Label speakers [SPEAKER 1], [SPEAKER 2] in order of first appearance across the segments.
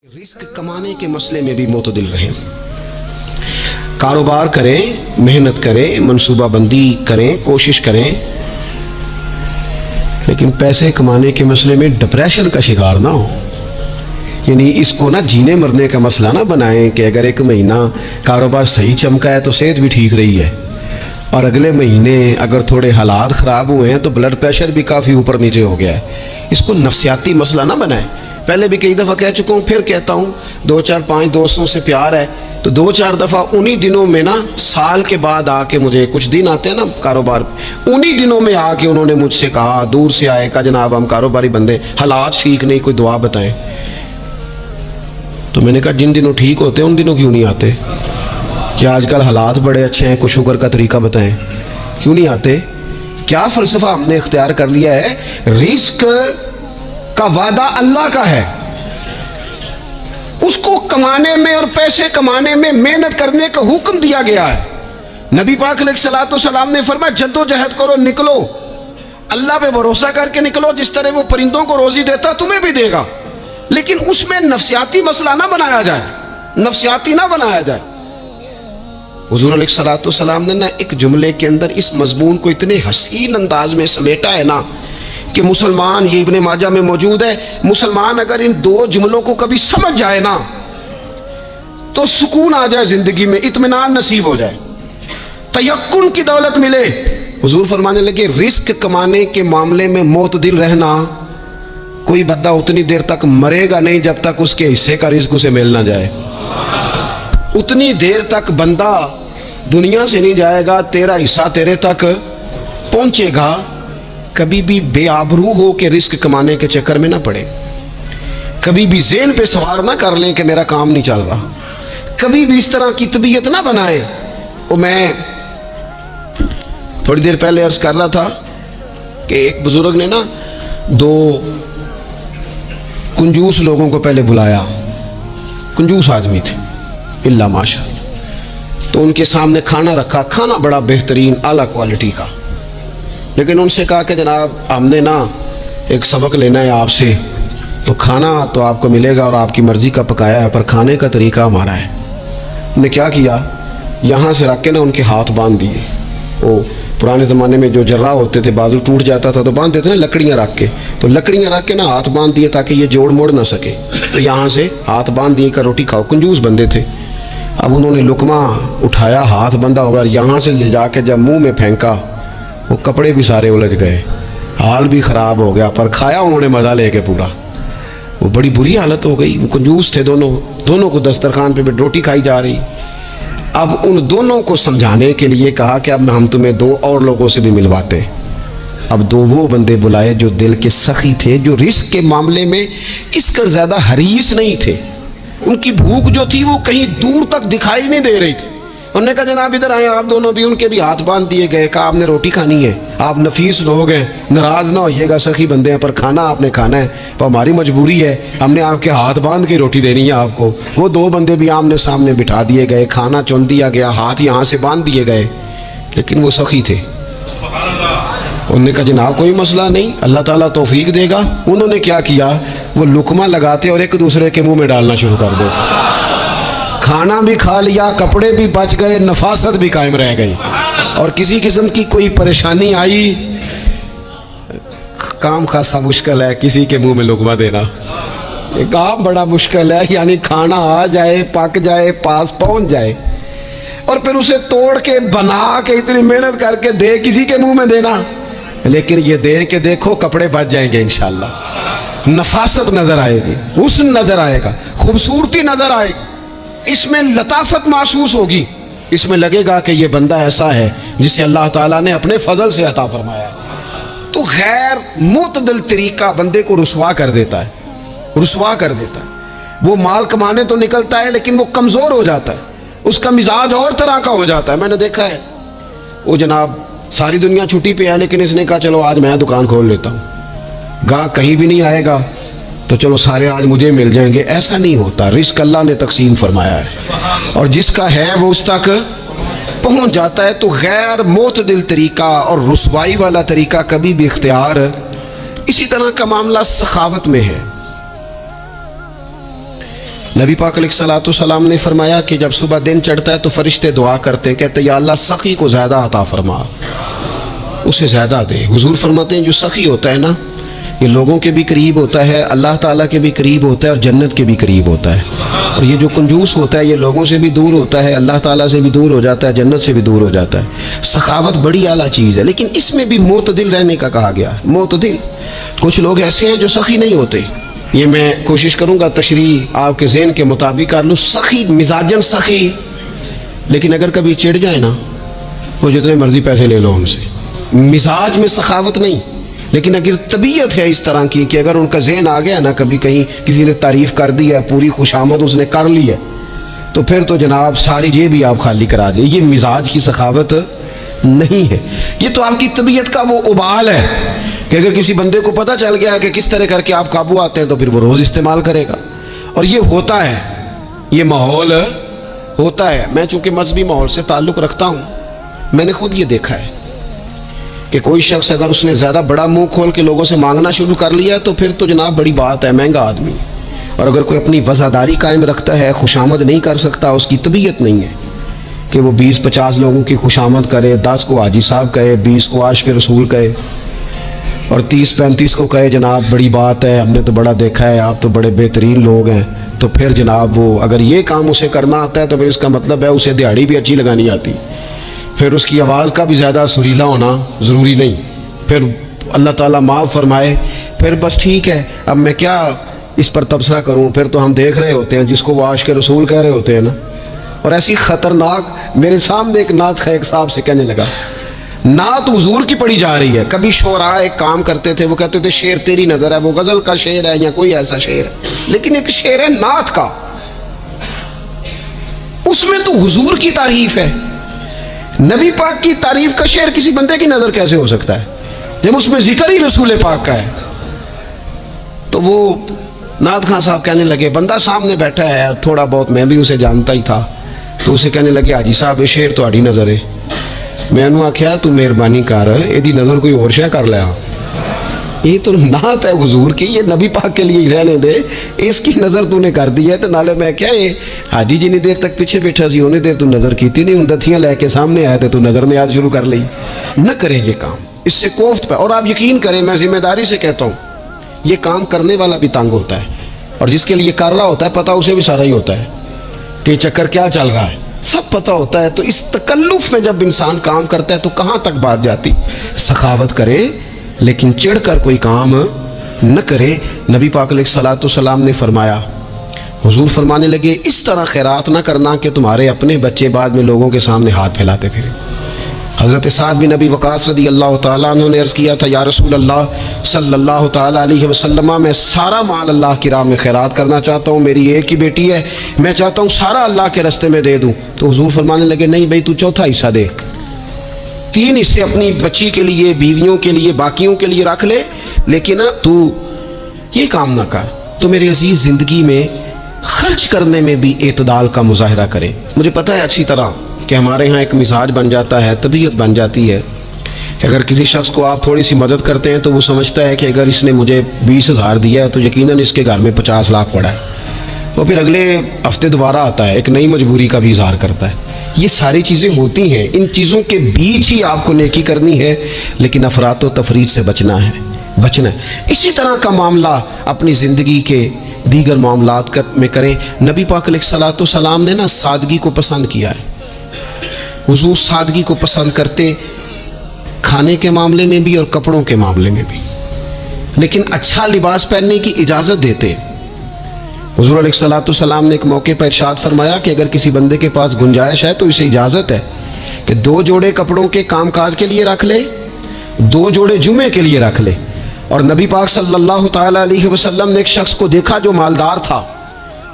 [SPEAKER 1] رزق کمانے کے مسئلے میں بھی معتدل رہیں، کاروبار کریں، محنت کریں، منصوبہ بندی کریں، کوشش کریں، لیکن پیسے کمانے کے مسئلے میں ڈپریشن کا شکار نہ ہو۔ یعنی اس کو نہ جینے مرنے کا مسئلہ نہ بنائیں کہ اگر ایک مہینہ کاروبار صحیح چمکا ہے تو صحت بھی ٹھیک رہی ہے، اور اگلے مہینے اگر تھوڑے حالات خراب ہوئے ہیں تو بلڈ پریشر بھی کافی اوپر نیچے ہو گیا ہے۔ اس کو نفسیاتی مسئلہ نہ بنائیں۔ پہلے بھی کئی دفعہ کہہ چکا ہوں، پھر کہتا ہوں، 2-4-5 دوستوں سے پیار ہے تو 2-4 دفعہ انہی دنوں میں نا، سال کے بعد آ کے مجھے کچھ دن آتے ہیں نا کاروبار، انہی دنوں میں آ کے انہوں نے مجھ سے کہا، دور سے آئے، کہا جناب ہم کاروباری بندے، حالات ٹھیک نہیں، کوئی دعا بتائیں۔ تو میں نے کہا جن دنوں ٹھیک ہوتے ہیں ان دنوں کیوں نہیں آتے؟ کہ آج کل حالات بڑے اچھے ہیں، کچھ شکر کا طریقہ بتائیں، کیوں نہیں آتے؟ کیا فلسفہ ہم نے اختیار کر لیا ہے؟ رزق کا وعدہ اللہ کا ہے، اس کو کمانے میں اور پیسے کمانے میں محنت کرنے کا حکم دیا گیا ہے۔ نبی پاک علیہ الصلوۃ والسلام نے فرمایا جدوجہد کرو، نکلو، اللہ پہ بھروسہ کر کے نکلو، جس طرح وہ پرندوں کو روزی دیتا تمہیں بھی دے گا، لیکن اس میں نفسیاتی مسئلہ نہ بنایا جائے، نفسیاتی نہ بنایا جائے۔ حضور علیہ الصلوۃ والسلام نے نا ایک جملے کے اندر اس مضمون کو اتنے حسین انداز میں سمیٹا ہے نا کہ مسلمان، یہ ابن ماجہ میں موجود ہے، مسلمان اگر ان 2 جملوں کو کبھی سمجھ جائے نا تو سکون آ جائے زندگی میں، اطمینان نصیب ہو جائے، تیقن کی دولت ملے۔ حضور فرمانے لگے رزق کمانے کے معاملے میں معتدل رہنا، کوئی بندہ اتنی دیر تک مرے گا نہیں جب تک اس کے حصے کا رزق اسے مل نہ جائے۔ اتنی دیر تک بندہ دنیا سے نہیں جائے گا، تیرا حصہ تیرے تک پہنچے گا۔ کبھی بھی بے آبرو ہو کے رزق کمانے کے چکر میں نہ پڑے، کبھی بھی ذہن پہ سوار نہ کر لیں کہ میرا کام نہیں چل رہا، کبھی بھی اس طرح کی طبیعت نہ بنائیں۔ میں تھوڑی دیر پہلے عرض کر رہا تھا کہ ایک بزرگ نے نا 2 کنجوس لوگوں کو پہلے بلایا، کنجوس آدمی تھے اللہ ماشاء اللہ، تو ان کے سامنے کھانا رکھا، کھانا بڑا بہترین اعلیٰ کوالٹی کا، لیکن ان سے کہا کہ جناب ہم نے نا ایک سبق لینا ہے آپ سے، تو کھانا تو آپ کو ملے گا اور آپ کی مرضی کا پکایا ہے، پر کھانے کا طریقہ ہمارا ہے۔ انہوں نے کیا کیا، یہاں سے رکھ کے نا ان کے ہاتھ باندھ دیے۔ وہ پرانے زمانے میں جو جراح ہوتے تھے، بازو ٹوٹ جاتا تھا تو باندھ دیتے نا لکڑیاں رکھ کے، تو لکڑیاں رکھ کے نا ہاتھ باندھ دیے تاکہ یہ جوڑ موڑ نہ سکے، تو یہاں سے ہاتھ باندھ دیے کہ روٹی کھاؤ۔ کنجوس بندے تھے۔ اب انہوں نے لقمہ اٹھایا، ہاتھ بندھا ہو گیا، یہاں سے لے جا کے جب منہ میں پھینکا، وہ کپڑے بھی سارے الجھ گئے، حال بھی خراب ہو گیا، پر کھایا انہوں نے مزہ لے کے پورا۔ وہ بڑی بری حالت ہو گئی، وہ کنجوس تھے دونوں کو دسترخوان پہ روٹی کھائی جا رہی۔ اب ان دونوں کو سمجھانے کے لیے کہا کہ اب ہم تمہیں 2 اور لوگوں سے بھی ملواتے۔ اب 2 وہ بندے بلائے جو دل کے سخی تھے، جو رزق کے معاملے میں اس کا زیادہ حریص نہیں تھے، ان کی بھوک جو تھی وہ کہیں دور تک دکھائی نہیں دے رہی تھی۔ انہوں نے کہا جناب ادھر آئے آپ دونوں بھی، ان کے بھی ہاتھ باندھ دیے گئے، کہا آپ نے روٹی کھانی ہے، آپ نفیس لوگ ہیں، ناراض نہ ہوئیے گا، سخی بندے ہیں، پر کھانا آپ نے کھانا ہے، پر ہماری مجبوری ہے، ہم نے آپ کے ہاتھ باندھ کے روٹی دینی ہے آپ کو۔ وہ 2 بندے بھی آمنے سامنے بٹھا دیے گئے، کھانا چن دیا گیا، ہاتھ یہاں سے باندھ دیے گئے، لیکن وہ سخی تھے۔ انہوں نے کہا جناب کوئی مسئلہ نہیں، اللہ تعالیٰ توفیق دے گا۔ انہوں نے کیا کیا، وہ لقمہ لگاتے اور ایک دوسرے کے منہ میں ڈالنا شروع کر دیتے، کھانا بھی کھا لیا، کپڑے بھی بچ گئے، نفاست بھی قائم رہ گئی، اور کسی قسم کی کوئی پریشانی آئی۔ کام خاصا مشکل ہے کسی کے منہ میں لقمہ دینا، یہ کام بڑا مشکل ہے، یعنی کھانا آ جائے، پک جائے، پاس پہنچ جائے، اور پھر اسے توڑ کے بنا کے اتنی محنت کر کے دے کسی کے منہ میں دینا۔ لیکن یہ دے کے دیکھو کپڑے بچ جائیں گے انشاءاللہ، نفاست نظر آئے گی، حسن نظر آئے گا، خوبصورتی نظر آئے گی، اس میں لطافت محسوس ہوگی، اس میں لگے گا کہ یہ بندہ ایسا ہے جسے اللہ تعالیٰ نے اپنے فضل سے عطا فرمایا ہے۔ تو غیر معتدل طریقہ بندے کو رسوا کر دیتا ہے، رسوا کر دیتا ہے۔ وہ مال کمانے تو نکلتا ہے لیکن وہ کمزور ہو جاتا ہے، اس کا مزاج اور طرح کا ہو جاتا ہے۔ میں نے دیکھا ہے، وہ جناب ساری دنیا چھٹی پہ ہے لیکن اس نے کہا چلو آج میں دکان کھول لیتا ہوں، گاہک کہیں بھی نہیں آئے گا تو چلو سارے آج مجھے مل جائیں گے۔ ایسا نہیں ہوتا، رزق اللہ نے تقسیم فرمایا ہے، اور جس کا ہے وہ اس تک پہنچ جاتا ہے۔ تو غیر معتدل طریقہ اور رسوائی والا طریقہ کبھی بھی اختیار۔ اسی طرح کا معاملہ سخاوت میں ہے۔ نبی پاک علیہ الصلوۃ والسلام نے فرمایا کہ جب صبح دن چڑھتا ہے تو فرشتے دعا کرتے کہتے یا اللہ سخی کو زیادہ عطا فرما، اسے زیادہ دے۔ حضور فرماتے ہیں جو سخی ہوتا ہے نا یہ لوگوں کے بھی قریب ہوتا ہے، اللہ تعالیٰ کے بھی قریب ہوتا ہے اور جنت کے بھی قریب ہوتا ہے، اور یہ جو کنجوس ہوتا ہے یہ لوگوں سے بھی دور ہوتا ہے، اللہ تعالیٰ سے بھی دور ہو جاتا ہے، جنت سے بھی دور ہو جاتا ہے۔ سخاوت بڑی اعلیٰ چیز ہے، لیکن اس میں بھی معتدل رہنے کا کہا گیا ہے۔ معتدل، کچھ لوگ ایسے ہیں جو سخی نہیں ہوتے، یہ میں کوشش کروں گا تشریح آپ کے ذہن کے مطابق کر لوں۔ سخی مزاجن سخی، لیکن اگر کبھی چڑ جائے نا وہ جتنے مرضی پیسے لے لو ہم سے، مزاج میں سخاوت نہیں، لیکن اگر طبیعت ہے اس طرح کی کہ اگر ان کا ذہن آ گیا نا کبھی کہیں کسی نے تعریف کر دی ہے، پوری خوشامد اس نے کر لی ہے، تو پھر تو جناب ساری جیب بھی آپ خالی کرا دیں۔ یہ مزاج کی سخاوت نہیں ہے، یہ تو آپ کی طبیعت کا وہ ابال ہے کہ اگر کسی بندے کو پتہ چل گیا ہے کہ کس طرح کر کے آپ قابو آتے ہیں تو پھر وہ روز استعمال کرے گا، اور یہ ہوتا ہے، یہ ماحول ہوتا ہے۔ میں چونکہ مذہبی ماحول سے تعلق رکھتا ہوں، میں نے خود یہ دیکھا ہے کہ کوئی شخص اگر اس نے زیادہ بڑا منہ کھول کے لوگوں سے مانگنا شروع کر لیا تو پھر تو جناب بڑی بات ہے، مہنگا آدمی۔ اور اگر کوئی اپنی وفاداری قائم رکھتا ہے، خوشامد نہیں کر سکتا، اس کی طبیعت نہیں ہے کہ وہ 20-50 لوگوں کی خوشامد کرے، 10 کو حاجی صاحب کہے، 20 کو عاشق رسول کہے، اور 30-35 کو کہے جناب بڑی بات ہے، ہم نے تو بڑا دیکھا ہے، آپ تو بڑے بہترین لوگ ہیں، تو پھر جناب وہ اگر یہ کام اسے کرنا آتا ہے تو پھر اس کا مطلب ہے اسے دہاڑی بھی اچھی لگانی آتی، پھر اس کی آواز کا بھی زیادہ سریلا ہونا ضروری نہیں، پھر اللہ تعالیٰ معاف فرمائے، پھر بس ٹھیک ہے اب میں کیا اس پر تبصرہ کروں، پھر تو ہم دیکھ رہے ہوتے ہیں جس کو وہ عاشق رسول کہہ رہے ہوتے ہیں نا۔ اور ایسی خطرناک، میرے سامنے ایک نعت خیق صاحب سے کہنے لگا، نعت حضور کی پڑھی جا رہی ہے، کبھی شعراء ایک کام کرتے تھے، وہ کہتے تھے شعر تیری نظر ہے، وہ غزل کا شعر ہے یا کوئی ایسا شعر ہے، لیکن ایک شعر ہے نعت کا، اس میں تو حضور کی تعریف ہے، نبی پاک کی تعریف کا شعر کسی بندے کی نظر کیسے ہو سکتا ہے جب اس میں ذکر ہی رسول پاک کا ہے؟ تو وہ نعت خان صاحب کہنے لگے، بندہ سامنے بیٹھا ہے، تھوڑا بہت میں بھی اسے جانتا ہی تھا، تو اسے کہنے لگے حاجی صاحب یہ شعر تو آڑی نظر ہے۔ میں نے آخیا تو مہربانی کر یہ نظر کوئی اور شے کر لیا، یہ تو نعت ہے حضور کی، یہ نبی پاک کے لیے ہی رہنے دے، اس کی نظر تو نے کر دی ہے۔ تو نالے میں کیا یہ حاجی جی نے دیر تک پیچھے بیٹھا سی، انہیں دیر تو نظر کیتی نہیں، ان دتھیاں لے کے سامنے آئے تھے تو نظر نیاز شروع کر لی۔ نہ کریں یہ کام، اس سے کوفت پہ، اور آپ یقین کریں میں ذمہ داری سے کہتا ہوں یہ کام کرنے والا بھی تنگ ہوتا ہے، اور جس کے لیے کر رہا ہوتا ہے پتہ اسے بھی سارا ہی ہوتا ہے کہ چکر کیا چل رہا ہے، سب پتہ ہوتا ہے۔ تو اس تکلف میں جب انسان کام کرتا ہے تو کہاں تک بات جاتی؟ سخاوت کرے لیکن چڑھ کر کوئی کام نہ کرے۔ نبی پاک علیہ الصلوۃ والسلام نے فرمایا، حضور فرمانے لگے اس طرح خیرات نہ کرنا کہ تمہارے اپنے بچے بعد میں لوگوں کے سامنے ہاتھ پھیلاتے پھریں۔ حضرت سعد بن ابی وقاص رضی اللہ تعالیٰ عنہ نے عرض کیا تھا، یا رسول اللہ صلی اللہ تعالیٰ علیہ وسلم، میں سارا مال اللہ کی راہ میں خیرات کرنا چاہتا ہوں، میری ایک ہی بیٹی ہے، میں چاہتا ہوں سارا اللہ کے راستے میں دے دوں۔ تو حضور فرمانے لگے نہیں بھائی تو چوتھا حصہ دے، 3 حصے اپنی بچی کے لیے، بیویوں کے لیے، باقیوں کے لیے رکھ لے، لیکن تو یہ کام نہ کر۔ تو میرے عزیز زندگی میں خرچ کرنے میں بھی اعتدال کا مظاہرہ کرے۔ مجھے پتہ ہے اچھی طرح کہ ہمارے ہاں ایک مزاج بن جاتا ہے، طبیعت بن جاتی ہے کہ اگر کسی شخص کو آپ تھوڑی سی مدد کرتے ہیں تو وہ سمجھتا ہے کہ اگر اس نے مجھے 20,000 دیا ہے تو یقیناً اس کے گھر میں 50 لاکھ پڑا ہے، وہ پھر اگلے ہفتے دوبارہ آتا ہے، ایک نئی مجبوری کا بھی اظہار کرتا ہے۔ یہ ساری چیزیں ہوتی ہیں، ان چیزوں کے بیچ ہی آپ کو نیکی کرنی ہے، لیکن افراط و تفریط سے بچنا ہے۔ اسی طرح کا معاملہ اپنی زندگی کے دیگر معاملات میں کریں۔ نبی پاک علیہ الصلوۃ والسلام نے نا سادگی کو پسند کیا ہے، حضور سادگی کو پسند کرتے، کھانے کے معاملے میں بھی اور کپڑوں کے معاملے میں بھی، لیکن اچھا لباس پہننے کی اجازت دیتے۔ حضور علیہ الصلوۃ والسلام نے ایک موقع پر ارشاد فرمایا کہ اگر کسی بندے کے پاس گنجائش ہے تو اسے اجازت ہے کہ 2 جوڑے کپڑوں کے کام کاج کے لیے رکھ لے، 2 جوڑے جمعے کے لیے رکھ لے۔ اور نبی پاک صلی اللہ تعالیٰ علیہ وسلم نے ایک شخص کو دیکھا جو مالدار تھا،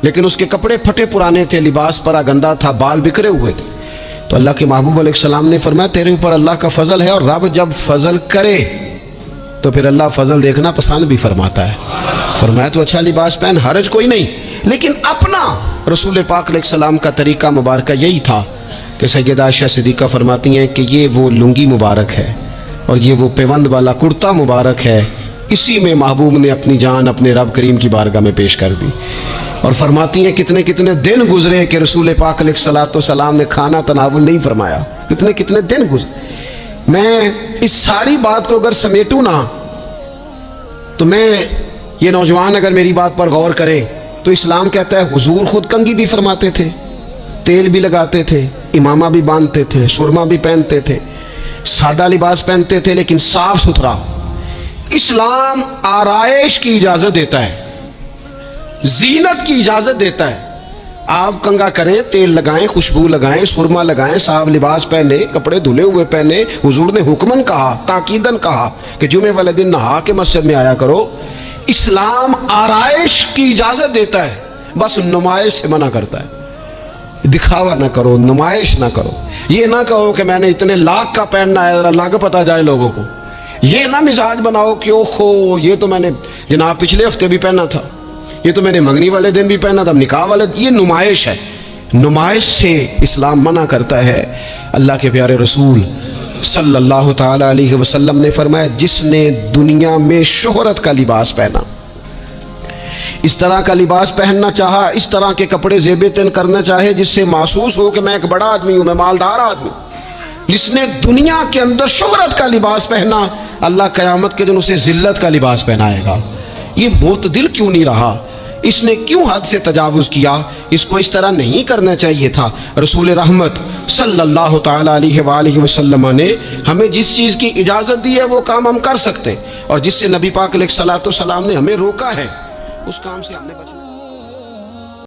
[SPEAKER 1] لیکن اس کے کپڑے پھٹے پرانے تھے، لباس پرا گندا تھا، بال بکھرے ہوئے تھے۔ تو اللہ کے محبوب علیہ السلام نے فرمایا تیرے اوپر اللہ کا فضل ہے، اور رب جب فضل کرے تو پھر اللہ فضل دیکھنا پسند بھی فرماتا ہے۔ فرمایا تو اچھا لباس پہن، حرج کوئی نہیں، لیکن اپنا رسول پاک علیہ السلام کا طریقہ مبارکہ یہی تھا کہ سیدہ عائشہ صدیقہ فرماتی ہیں کہ یہ وہ لنگی مبارک ہے اور یہ وہ پیوند والا کرتا مبارک ہے، اسی میں محبوب نے اپنی جان اپنے رب کریم کی بارگاہ میں پیش کر دی، اور فرماتی ہیں کتنے کتنے دن گزرے کہ رسول پاک علیہ الصلوۃ والسلام نے کھانا تناول نہیں فرمایا، کتنے کتنے دن گزرے۔ میں اس ساری بات کو اگر سمیٹوں نا تو میں یہ نوجوان اگر میری بات پر غور کرے تو اسلام کہتا ہے حضور خود کنگھی بھی فرماتے تھے، تیل بھی لگاتے تھے، امامہ بھی باندھتے تھے، سرما بھی پہنتے تھے، سادہ لباس پہنتے تھے لیکن صاف ستھرا۔ اسلام آرائش کی اجازت دیتا ہے، زینت کی اجازت دیتا ہے۔ آپ کنگھا کریں، تیل لگائیں، خوشبو لگائیں، سرما لگائیں، صاف لباس پہنے، کپڑے دھلے ہوئے پہنے۔ حضور نے حکمن کہا، تاکیدن کہا کہ جمعے والے دن نہا کے مسجد میں آیا کرو۔ اسلام آرائش کی اجازت دیتا ہے، بس نمائش سے منع کرتا ہے۔ دکھاوا نہ کرو، نمائش نہ کرو۔ یہ نہ کہو کہ میں نے اتنے لاکھ کا پہننا ہے، ذرا لاکھ پتہ جائے لوگوں کو۔ یہ نہ مزاج بناؤ کہ اوہو یہ تو میں نے جناب پچھلے ہفتے بھی پہنا تھا، یہ تو میں نے منگنی والے دن بھی پہنا تھا، نکاح والے۔ یہ نمائش ہے، نمائش سے اسلام منع کرتا ہے۔ اللہ کے پیارے رسول صلی اللہ تعالی علیہ وسلم نے فرمایا جس نے دنیا میں شہرت کا لباس پہنا، اس طرح کا لباس پہننا چاہا، اس طرح کے کپڑے زیب تن کرنا چاہے جس سے محسوس ہو کہ میں ایک بڑا آدمی ہوں، میں مالدار آدمی، جس نے دنیا کے اندر شہرت کا لباس پہنا، اللہ قیامت کے دن اسے ذلت کا لباس پہنائے گا۔ یہ معتدل کیوں نہیں رہا؟ اس نے کیوں حد سے تجاوز کیا؟ اس کو اس طرح نہیں کرنا چاہیے تھا۔ رسول رحمت صلی اللہ تعالی علیہ وآلہ وسلم نے ہمیں جس چیز کی اجازت دی ہے وہ کام ہم کر سکتے ہیں، اور جس سے نبی پاک علیہ الصلوۃ والسلام نے ہمیں روکا ہے اس کام سے ہم نے بچنا